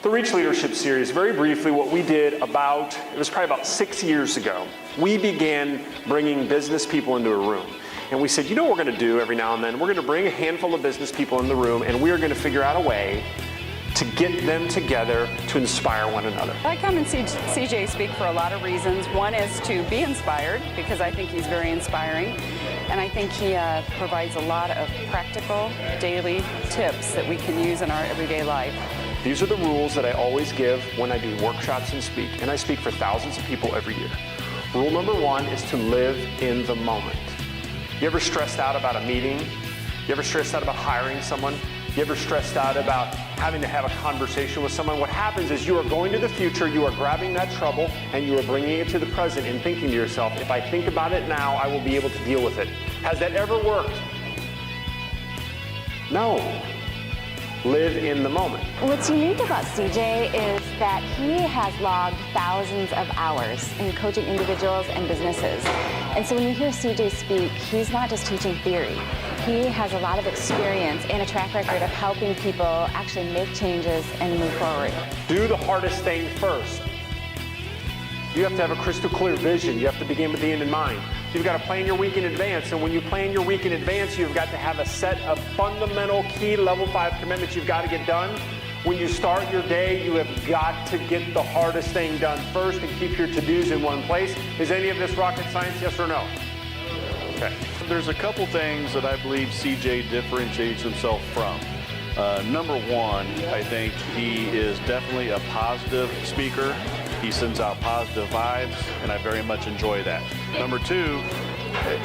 The Reach Leadership Series, very briefly, what we did it was probably about 6 years ago, we began bringing business people into a room. And we said, you know what we're going to do every now and then? We're going to bring a handful of business people in the room, and we are going to figure out a way to get them together to inspire one another. I come and see CJ speak for a lot of reasons. One is to be inspired, because I think he's very inspiring. And I think he provides a lot of practical, daily tips that we can use in our everyday life. These are the rules that I always give when I do workshops and speak, and I speak for thousands of people every year. Rule number one is to live in the moment. You ever stressed out about a meeting? You ever stressed out about hiring someone? You ever stressed out about having to have a conversation with someone? What happens is you are going to the future, you are grabbing that trouble, and you are bringing it to the present and thinking to yourself, if I think about it now, I will be able to deal with it. Has that ever worked? No. Live in the moment. What's unique about CJ is that he has logged thousands of hours in coaching individuals and businesses. And so when you hear CJ speak, he's not just teaching theory. He has a lot of experience and a track record of helping people actually make changes and move forward. Do the hardest thing first. You have to have a crystal clear vision. You have to begin with the end in mind. You've got to plan your week in advance, and when you plan your week in advance, you've got to have a set of fundamental key level 5 commitments you've got to get done. When you start your day, you have got to get the hardest thing done first and keep your to-dos in one place. Is any of this rocket science, yes or no? Okay. There's a couple things that I believe CJ differentiates himself from. Number one, I think he is definitely a positive speaker. He sends out positive vibes, and I very much enjoy that. Number two,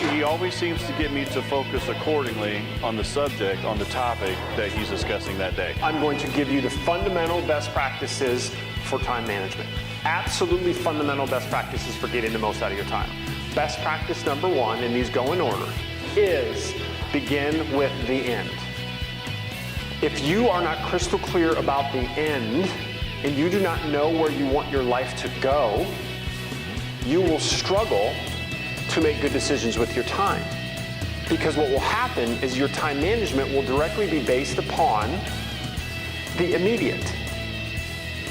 he always seems to get me to focus accordingly on the subject, on the topic that he's discussing that day. I'm going to give you the fundamental best practices for time management. Absolutely fundamental best practices for getting the most out of your time. Best practice number one, and these go in order, is begin with the end. If you are not crystal clear about the end, and you do not know where you want your life to go, you will struggle to make good decisions with your time. Because what will happen is your time management will directly be based upon the immediate.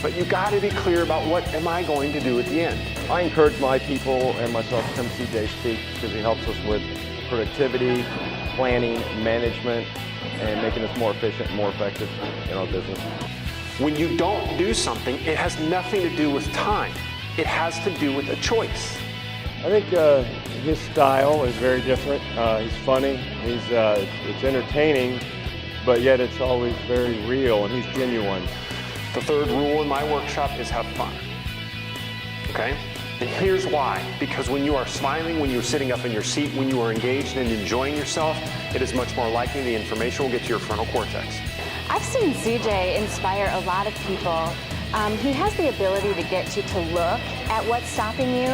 But you got to be clear about what am I going to do at the end. I encourage my people and myself to come see CJ speak because he helps us with productivity, planning, management, and making us more efficient and more effective in our business. When you don't do something, it has nothing to do with time. It has to do with a choice. I think his style is very different. He's funny, it's entertaining, but yet it's always very real and he's genuine. The third rule in my workshop is have fun. Okay? And here's why. Because when you are smiling, when you're sitting up in your seat, when you are engaged and enjoying yourself, it is much more likely the information will get to your frontal cortex. I've seen CJ inspire a lot of people. He has the ability to get you to look at what's stopping you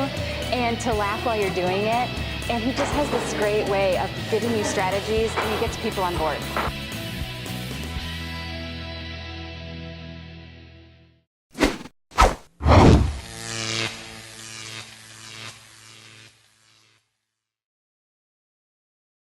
and to laugh while you're doing it. And he just has this great way of giving you strategies, and he gets people on board.